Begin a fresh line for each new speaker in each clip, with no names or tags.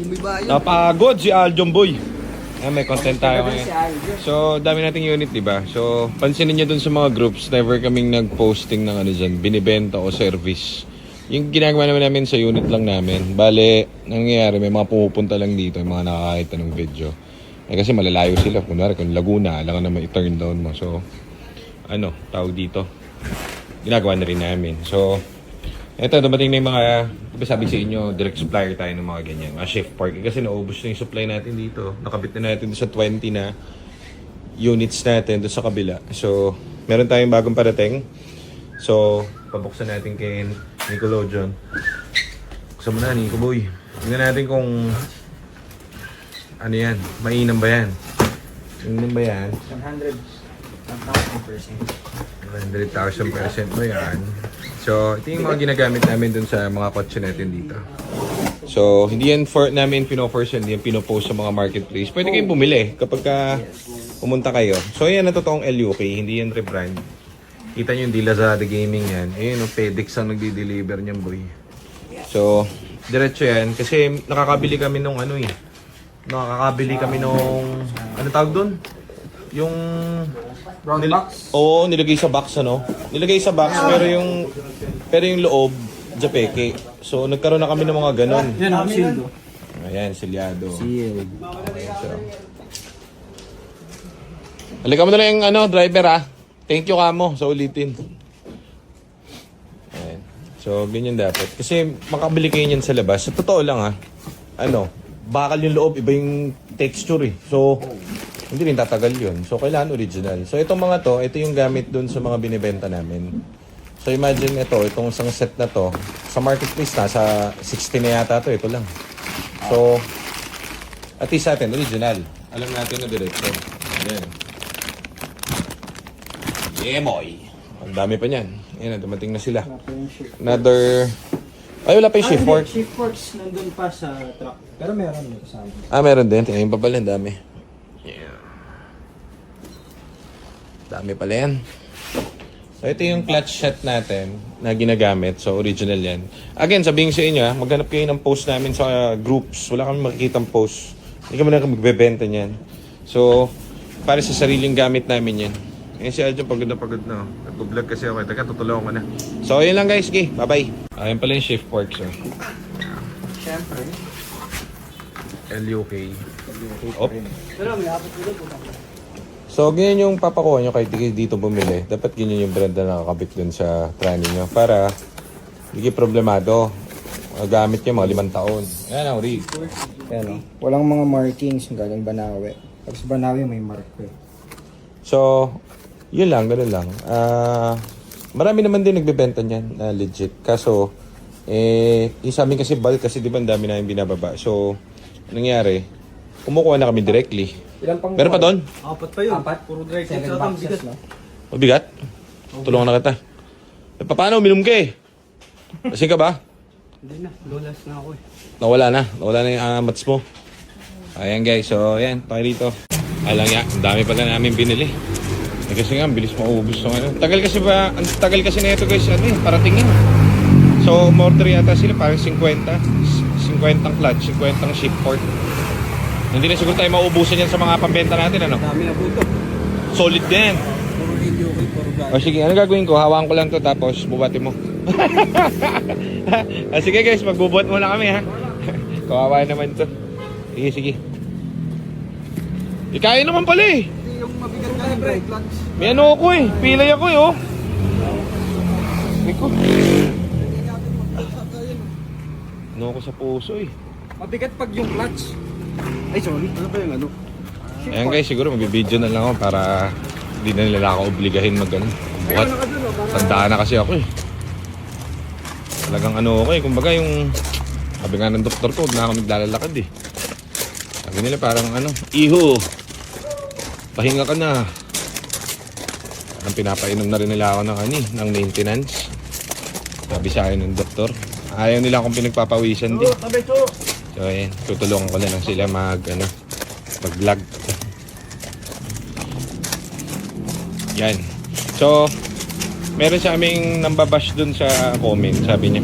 Bumibayo.
Napagod si Aljon Boy. May content tayo ngayon. So, dami nating unit, di ba? So, pansinin niyo dun sa mga groups, never kaming nag-posting ng ano dyan, binibenta o service. Yung ginagawa naman namin sa unit lang namin. Bale, nangyayari, may mga pumupunta lang dito, yung mga nakakita ng video. Kasi malalayo sila. Kunwari, kung Laguna, alam ka naman i-turn down mo. So, tawag dito. Ginagawa na rin namin. So, eto, dumating na yung mga, diba sabi sa inyo, direct supplier tayo ng mga ganyan, mga shift park. Kasi naubos na yung supply natin dito. Nakabit na natin sa 20 na units natin doon sa kabila. So, meron tayong bagong parating. So, pabuksan natin kay Nickelodeon. Buksan mo na, Nico Boy. Tingnan natin kung ano yan, mainam ba yan? Mainam ba yan? 100,000% ba yan? So, ito yung mga ginagamit namin dun sa mga kotse natin dito. So, hindi yan namin pino-force yan, hindi yan pino-post sa mga marketplace. Pwede kayong bumili kapag pumunta kayo. So, yan ang totoong LUK, hindi yan rebrand. Kita nyo yung Lazada Gaming yan. Ayun, FedEx ang nagdi-deliver niyan, boy. So, diretso yan. Kasi nakakabili kami nung nakakabili kami nung, ano tawag dun? Yung
Round box?
Oo, nilagay sa box Nilagay sa box pero yung loob japeke. So nagkaroon na kami ng mga ganon.
Yan, sildo.
Ayan, silyado.
Sealed.
So. Halika mo na lang yung driver Thank you kamo sa ulitin. Ayan. So ganyan dapat. Kasi makabili kayo niyan sa labas. Sa totoo lang bakal yung loob, iba yung texture So hindi rin tatagal yun. So, kailangan original. So, itong mga ito yung gamit dun sa mga binibenta namin. So, imagine itong isang set na to, sa marketplace nasa 60 na yata ito lang. So, at least natin, original. Alam natin na diretso. Ayan. Yeah, boy. Ang dami pa niyan. Ayan, dumating na sila. Another... Ay, wala pa yung shift fork.
Shift forks nandun pa sa truck. Pero meron dito sa amin.
Meron din. Tingnan pa pala, ang dami. Yeah. Dami pala yan. So, ito yung clutch set natin na ginagamit. So, original yan. Again, sabihin sa inyo, maghanap kayo ng post namin sa groups. Wala kami makikitang post. Hindi kami na magbebenta niyan. So, para sa sariling gamit namin yan. Ngayon si Aljo, pagod na. Nag-vlog kasi ako. Teka, tutulungan ko na. So, yun lang guys. Okay, bye-bye. Ayan pala yung shift fork, sir.
Siyempre.
LUK.
Op. Pero may hapot dito po.
So, ganyan yung papakuha nyo kahit dito bumili. Dapat ganyan yung brand na nakakabit dun sa tranny nyo. Para hindi kayo problemado. Gamit nyo mga 5 taon. Ayan ang rig.
Ayan walang mga markings galing Banawe. Pag sa Banawe may mark
So, yun lang, ganun lang. Marami naman din nagbebenta niyan na legit. Kaso, yung sa amin kasi bulk kasi di ba ang dami na yung binababa. So, nangyari, kumukuha na kami directly. Meron pa doon?
4 pa yun. 4? Puro direct. 7 boxes, no?
Mabigat? Tulungan na kita. Paano? Uminom ka Lasing ka ba?
Hindi na. Lolas na ako
Nawala na yung mats mo. Ayan guys, so ayan, tayo dito. Alang ya, ang dami pala namin binili. Kasi nga, bilis maubos ng Tagal kasi na ito guys, parating yun. So, umorder yata sila parang 50 ang clutch, 50 ang shift port. Hindi na siguro tayo mauubusan yan sa mga pambenta natin,
Dami na po ito.
Solid din.
Puro radio okay, puro guys.
O sige, ano gagawin ko? Hawakan ko lang to tapos bubati mo. Sige guys, magbubuhat muna kami Kawawa naman to. Sige. Kaya naman pala
Yung mabigat ka na clutch.
May ako pilay ako Niko. Ako sa puso
Mabigat pag yung clutch. Ay sorry, ano ba yung
Ayan guys, siguro magbibideo na lang ako para hindi na nila ako obligahin buhat. Tandaan na kasi ako Talagang kumbaga yung sabi nga ng doktor ko, huwag na ako naglalakad Sabi nila parang iho, pahinga ka na. Pinapainom na rin nila ako ng maintenance. Sabi sa akin ng doktor. Ayaw nila akong pinagpapawisan din. So ayan, tutulungan ko na lang sila mag-vlog. Yan. So, meron sa aming nambabash dun sa comment, sabi niya.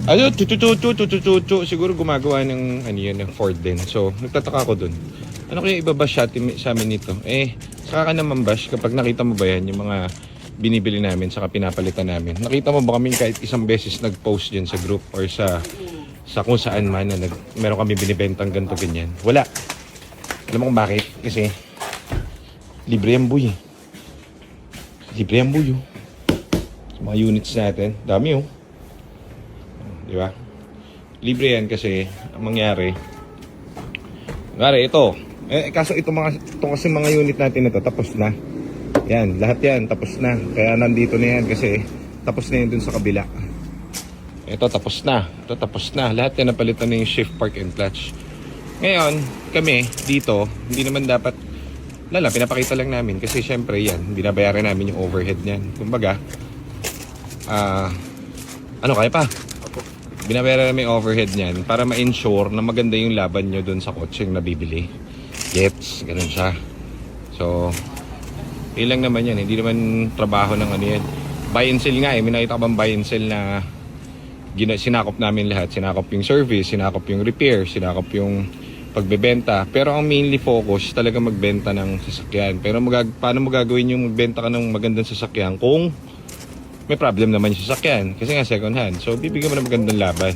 Ano, chuchu. Siguro gumagawa ng, ano yun, ng Ford din. So, nagtataka ako dun. Ano kaya ibabash sa amin nito? Saka ka naman bash kapag nakita mo ba yan, yung mga binibili namin, saka pinapalitan namin. Nakita mo ba kami kahit isang beses nag-post dyan sa group or sa kung saan man na meron kami binibentang ganito ganyan? Wala. Alam mo kung bakit? Kasi, libre ang buy. Libre ang buy, oh. Sa mga units natin, dami, oh. Di ba? Libre yan kasi ang mangyari ito. Kaso ito kasi mga unit natin na to, tapos na. Yan, lahat yan, tapos na. Kaya nandito na yan kasi tapos na yan dun sa kabila. Ito, tapos na. Ito, tapos na. Lahat yan napalitan na yung shift, park, and clutch. Ngayon, kami dito, hindi naman dapat, pinapakita lang namin kasi syempre yan, binabayaran namin yung overhead niyan. Kumbaga, kaya pa? Binabayaran namin yung overhead niyan para ma-ensure na maganda yung laban nyo dun sa kotseng nabibili. Gets, ganun siya. So, ilang naman yan, hindi naman trabaho ng ano yan. Buy and sell nga may nakita ka bang buy and sell na sinakop namin lahat. Sinakop yung service, sinakop yung repair, sinakop yung pagbebenta. Pero ang mainly focus talaga magbenta ng sasakyan. Pero paano mo gagawin yung magbenta ka ng magandang sasakyan kung may problem naman yung sasakyan? Kasi nga second hand. So bibigyan mo ng magandang laban.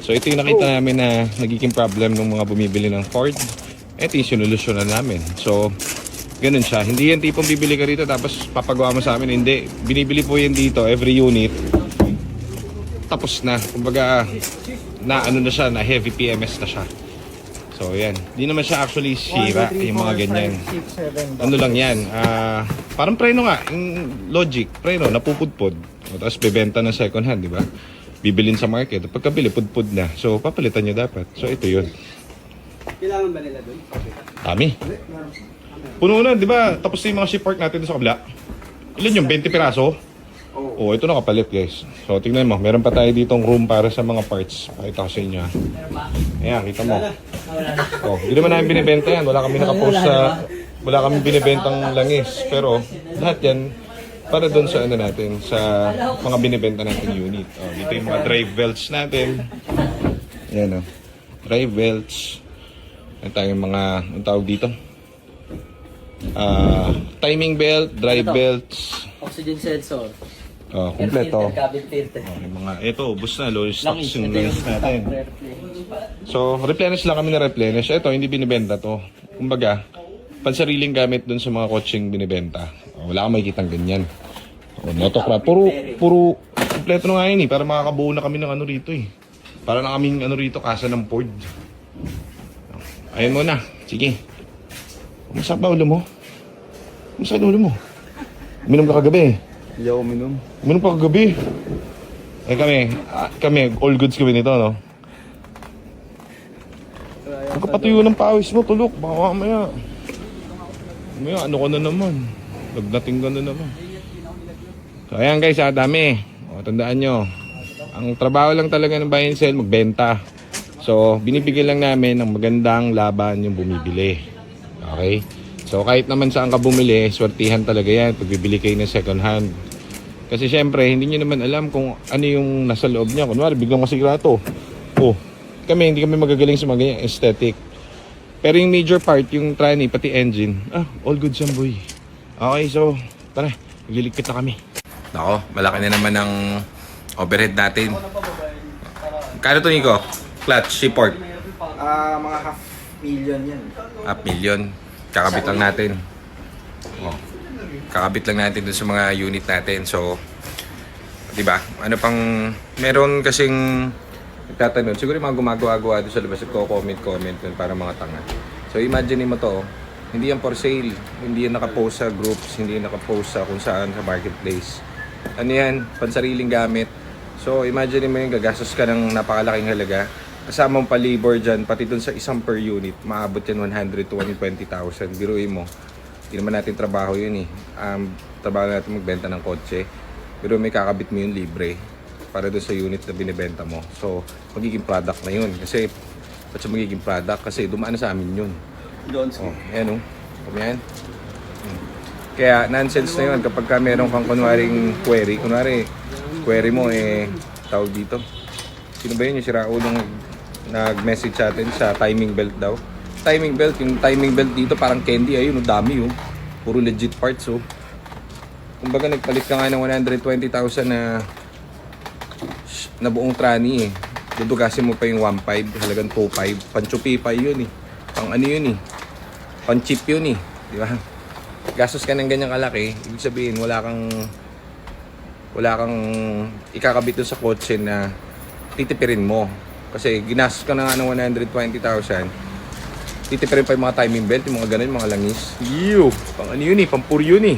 So ito yung nakita namin na nagiging problem ng mga bumibili ng Ford. Ito yung sinolusyonan namin. So ganun siya. Hindi yan tipong bibili ka rito tapos papagawa mo sa amin. Hindi. Binibili po yan dito every unit. Tapos na. Kumbaga na na heavy PMS na siya. So yan. Di naman siya actually sira yung mga ganyan. Ano lang yan. Parang preno nga. Yung logic. Preno. Napupudpod. Tapos bebenta ng second hand. Diba? Bibilin sa market. Pagkabili, pudpud na. So papalitan nyo dapat. So ito yun.
Kailangan ba nila doon?
Kami. Puno na, di ba? Tapos na yung mga ship park natin doon sa kabila. Ilan yung 20 piraso? Oh, ito nakapalit guys. So tingnan mo, meron pa tayo ditong room para sa mga parts. Pakita ko sa inyo. Ayan, kita mo. Oh, hindi naman namin binibenta yan. Wala kami nakapost wala kami binibentang langis. Pero lahat yan para doon sa ano natin, sa mga binibenta natin unit. Oh, dito yung mga drive belts natin. Ayan, oh. Drive belts. Ayan tayong mga, ang tawag dito? Timing belt, drive belts.
Oxygen sensor.
Oh, kompleto.
Cabin filter.
Okay, mga ito, ubos na, low stocks yung langis natin. So, replenish lang kami na replenish. Ito, hindi binibenta to. Kumbaga, pansariling gamit dun sa mga kotseng binibenta. Wala kang makikitang ganyan. Motocraft. Puro kompleto na nga yun eh. Para makakabuo na kami ng ano rito eh. Para na kaming ano rito, kasa ng Ford. Ayun muna. Sige. Masakit ba ulo mo? Masakit ulo mo? Uminom ka kagabi eh.
Hindi ako uminom.
Uminom pa kagabi. Kami, all goods kami nito, no? Ang kapatuyo ng pawis mo, tulok. Baka mamaya. Mamaya, ano ka na naman? Nagdating ka na naman. So, ayan guys, dami. O, tandaan nyo. Ang trabaho lang talaga ng buy and sell, magbenta. So, binibigyan lang namin ng magandang laban yung bumibili. Okay? So, kahit naman saan ka bumili, swertihan talaga yan pag bibili kayo ng second hand. Kasi syempre, hindi nyo naman alam kung ano yung nasa loob niya. Kunwari, biglang masirato. Oh, hindi kami magagaling sa mga ganyan aesthetic. Pero yung major part, yung tranny, pati engine, all good yan, boy. Okay, so, tara, magliligpit na kami. Nako, malaki na naman ang overhead natin. Kano to, Nico? Clutch, support.
Mga half million yan.
$500,000. Kakabit lang natin. Oh. Kakabit lang natin dun sa mga unit natin. So, 'di ba? Ano pang meron kasing nagtatanong. Siguro yung mga gumagawa-gawa doon sa labas at comment dun para mga tanga. So, imagine mo to, hindi yan for sale. Hindi yan nakapost sa groups, hindi yan nakapost sa kung saan sa marketplace. Ano yan? Pansariling gamit. So, imagine mo yung gagastos ka ng napakalaking halaga. Kasamang pa-labor dyan, pati dun sa isang per unit, maabot yan 100 to 120,000. Biruin mo, hindi naman natin trabaho yun eh. Trabaho natin magbenta ng kotse. Pero may kakabit mo yun libre para dun sa unit na binibenta mo. So, magiging product na yun. Kasi, ba't siya magiging product? Kasi dumaan na sa amin yun. Oh, ayan o. Yan. Kaya, nonsense na yun. Kapag ka meron kang kunwaring query mo tawag dito. Sino ba yun? Yung si Raul yung nag-message sa atin sa timing belt daw. Timing belt, yung timing belt dito parang candy. Ayun, ang dami oh. Puro legit parts oh. Kumbaga nagpalit ka nga ng 120,000 na buong trani eh. Dudugasin mo pa yung 1.5, halagang 2.5. Panchupipay yun eh. Pang ano yun eh. Pang cheap yun eh. Di ba? Gastos ka ng ganyang kalaki, ibig sabihin wala kang ikakabit dun sa kotse na titipirin mo. Kasi ginastos ka na nga ng 120,000. Titipirin pa yung mga timing belt, yung mga ganun, mga langis. Pang ano yun eh, pang puro yun eh.